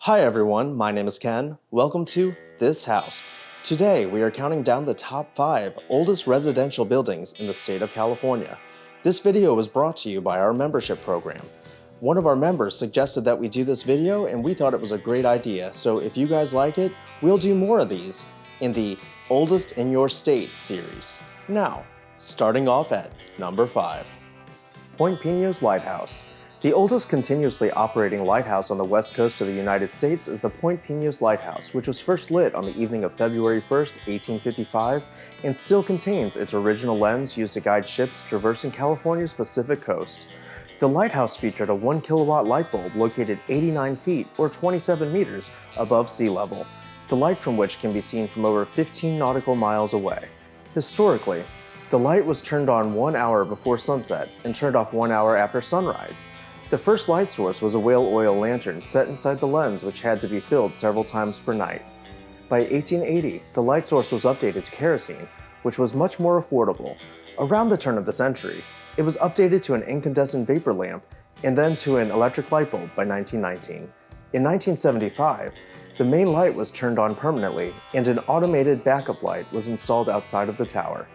Hi everyone, my name is Ken. Welcome to This House. Today we are counting down the top 5 oldest residential buildings in the state of California. This video was brought to you by our membership program. One of our members suggested that we do this video and we thought it was a great idea, so if you guys like it, we'll do more of these in the Oldest in Your State series. Now, starting off at number 5. Point Pinos Lighthouse. The oldest continuously operating lighthouse on the west coast of the United States is the Point Pinos Lighthouse, which was first lit on the evening of February 1st, 1855, and still contains its original lens used to guide ships traversing California's Pacific coast. The lighthouse featured a 1 kilowatt light bulb located 89 feet or 27 meters above sea level, the light from which can be seen from over 15 nautical miles away. Historically, the light was turned on 1 hour before sunset and turned off 1 hour after sunrise. The first light source was a whale oil lantern set inside the lens, which had to be filled several times per night. By 1880, the light source was updated to kerosene, which was much more affordable. Around the turn of the century, it was updated to an incandescent vapor lamp and then to an electric light bulb by 1919. In 1975, the main light was turned on permanently and an automated backup light was installed outside of the tower.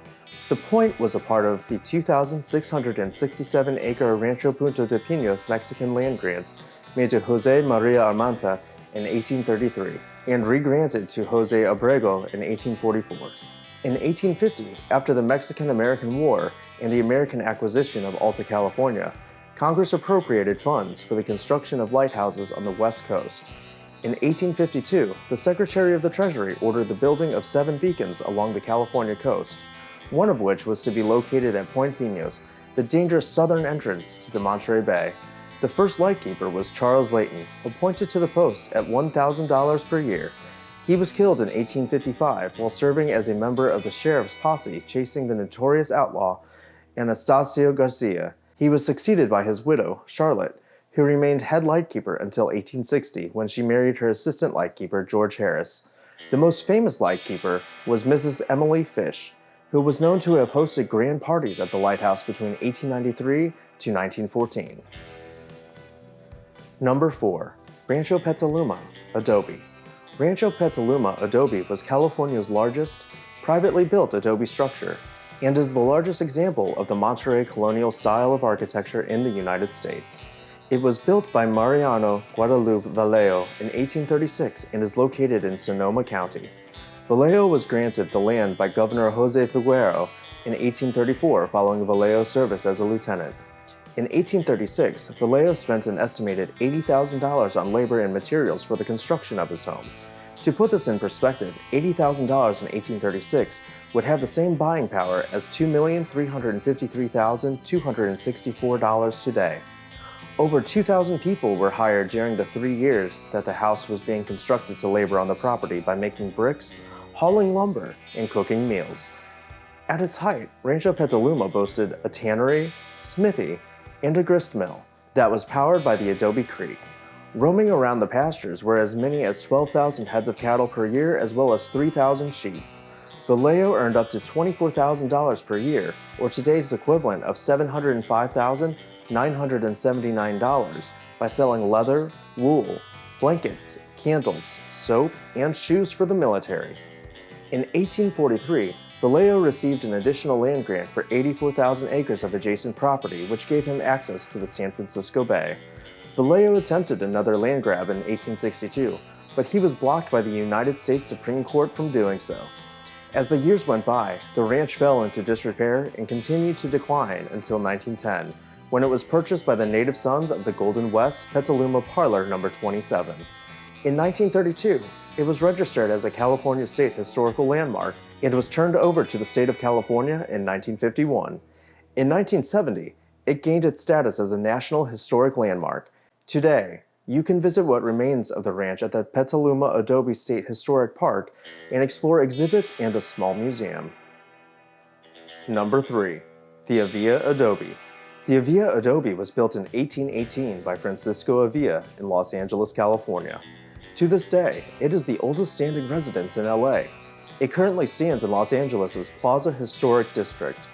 The Point was a part of the 2,667-acre Rancho Punto de Pinos Mexican land grant made to Jose Maria Armenta in 1833 and re-granted to Jose Abrego in 1844. In 1850, after the Mexican-American War and the American acquisition of Alta California, Congress appropriated funds for the construction of lighthouses on the West Coast. In 1852, the Secretary of the Treasury ordered the building of 7 beacons along the California coast, one of which was to be located at Point Pinos, the dangerous southern entrance to the Monterey Bay. The first lightkeeper was Charles Layton, appointed to the post at $1,000 per year. He was killed in 1855 while serving as a member of the sheriff's posse chasing the notorious outlaw Anastasio Garcia. He was succeeded by his widow, Charlotte, who remained head lightkeeper until 1860 when she married her assistant lightkeeper, George Harris. The most famous lightkeeper was Mrs. Emily Fish, who was known to have hosted grand parties at the lighthouse between 1893 to 1914. Number 4. Rancho Petaluma, Adobe. Rancho Petaluma Adobe was California's largest, privately built adobe structure, and is the largest example of the Monterey colonial style of architecture in the United States. It was built by Mariano Guadalupe Vallejo in 1836 and is located in Sonoma County. Vallejo was granted the land by Governor Jose Figueroa in 1834 following Vallejo's service as a lieutenant. In 1836, Vallejo spent an estimated $80,000 on labor and materials for the construction of his home. To put this in perspective, $80,000 in 1836 would have the same buying power as $2,353,264 today. Over 2,000 people were hired during the 3 years that the house was being constructed to labor on the property by making bricks, hauling lumber, and cooking meals. At its height, Rancho Petaluma boasted a tannery, smithy, and a grist mill that was powered by the Adobe Creek. Roaming around the pastures were as many as 12,000 heads of cattle per year as well as 3,000 sheep. Vallejo earned up to $24,000 per year, or today's equivalent of $705,979 by selling leather, wool, blankets, candles, soap, and shoes for the military. In 1843, Vallejo received an additional land grant for 84,000 acres of adjacent property, which gave him access to the San Francisco Bay. Vallejo attempted another land grab in 1862, but he was blocked by the United States Supreme Court from doing so. As the years went by, the ranch fell into disrepair and continued to decline until 1910, when it was purchased by the native sons of the Golden West Petaluma Parlor No. 27. In 1932, it was registered as a California State Historical Landmark and was turned over to the state of California in 1951. In 1970, it gained its status as a National Historic Landmark. Today, you can visit what remains of the ranch at the Petaluma Adobe State Historic Park and explore exhibits and a small museum. Number 3. The Avila Adobe. The Avila Adobe was built in 1818 by Francisco Avila in Los Angeles, California. To this day, it is the oldest standing residence in LA. It currently stands in Los Angeles' Plaza Historic District.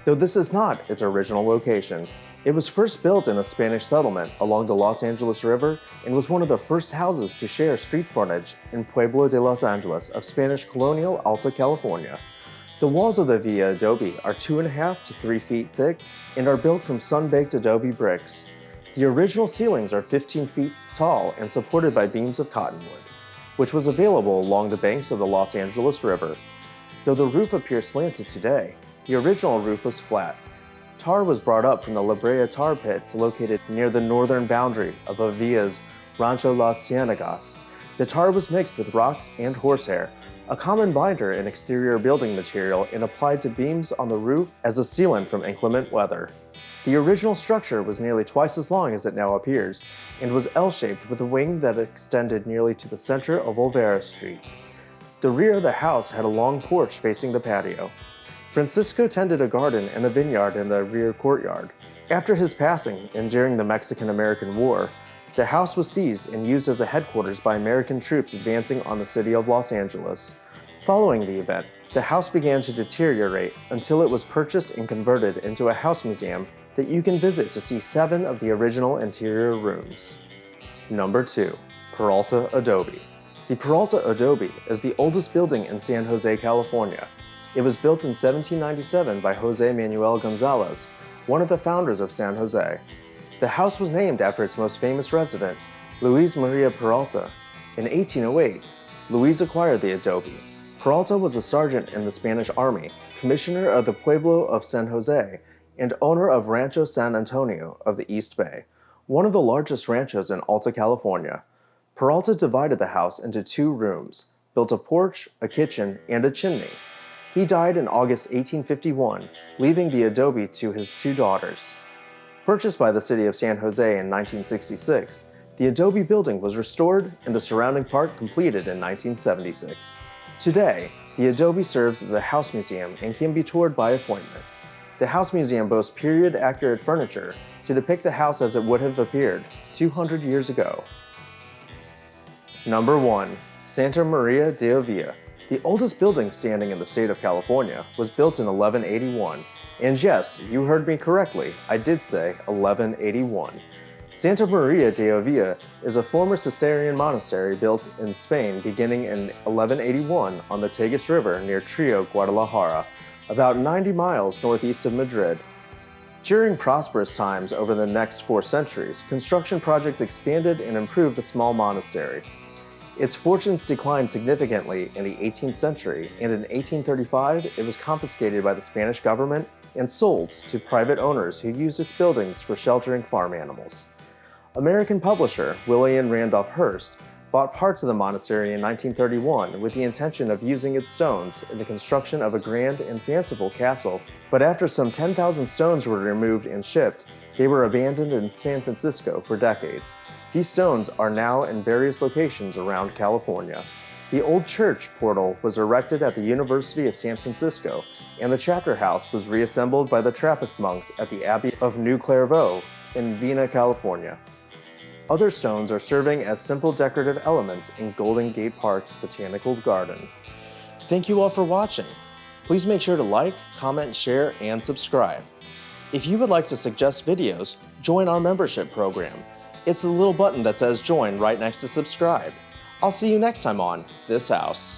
Though this is not its original location, It was first built in a Spanish settlement along the Los Angeles River and was one of the first houses to share street frontage in Pueblo de Los Angeles of Spanish colonial Alta California. The walls of the villa adobe are 2.5 to 3 feet thick and are built from sun-baked adobe bricks. The original ceilings are 15 feet tall and supported by beams of cottonwood, which was available along the banks of the Los Angeles River. Though the roof appears slanted today, the original roof was flat. Tar was brought up from the La Brea tar pits located near the northern boundary of Avila's Rancho Las Ciénegas. The tar was mixed with rocks and horsehair, a common binder in exterior building material, and applied to beams on the roof as a sealant from inclement weather. The original structure was nearly twice as long as it now appears, and was L-shaped with a wing that extended nearly to the center of Olvera Street. The rear of the house had a long porch facing the patio. Francisco tended a garden and a vineyard in the rear courtyard. After his passing, and during the Mexican-American War, the house was seized and used as a headquarters by American troops advancing on the city of Los Angeles. Following the event, the house began to deteriorate until it was purchased and converted into a house museum that you can visit to see 7 of the original interior rooms. Number 2. Peralta Adobe. The Peralta Adobe is the oldest building in San Jose, California. It was built in 1797 by Jose Manuel Gonzalez, one of the founders of San Jose. The house was named after its most famous resident, Luis Maria Peralta. In 1808, Luis acquired the adobe. Peralta was a sergeant in the Spanish Army, commissioner of the Pueblo of San Jose, and owner of Rancho San Antonio of the East Bay, one of the largest ranchos in Alta California. Peralta divided the house into 2 rooms, built a porch, a kitchen, and a chimney. He died in August 1851, leaving the adobe to his 2 daughters. Purchased by the city of San Jose in 1966, the adobe building was restored and the surrounding park completed in 1976. Today, the adobe serves as a house museum and can be toured by appointment. The house museum boasts period-accurate furniture to depict the house as it would have appeared 200 years ago. Number 1. Santa Maria de Avila. The oldest building standing in the state of California was built in 1181. And yes, you heard me correctly, I did say 1181. Santa Maria de Avila is a former Cistercian monastery built in Spain beginning in 1181 on the Tagus River near Trio, Guadalajara, about 90 miles northeast of Madrid. During prosperous times over the next 4 centuries, construction projects expanded and improved the small monastery. Its fortunes declined significantly in the 18th century, and in 1835 it was confiscated by the Spanish government and sold to private owners who used its buildings for sheltering farm animals. American publisher William Randolph Hearst bought parts of the monastery in 1931 with the intention of using its stones in the construction of a grand and fanciful castle, but after some 10,000 stones were removed and shipped, they were abandoned in San Francisco for decades. These stones are now in various locations around California. The old church portal was erected at the University of San Francisco, and the chapter house was reassembled by the Trappist monks at the Abbey of New Clairvaux in Vina, California. Other stones are serving as simple decorative elements in Golden Gate Park's Botanical Garden. Thank you all for watching. Please make sure to like, comment, share, and subscribe. If you would like to suggest videos, join our membership program. It's the little button that says join right next to subscribe. I'll see you next time on This House.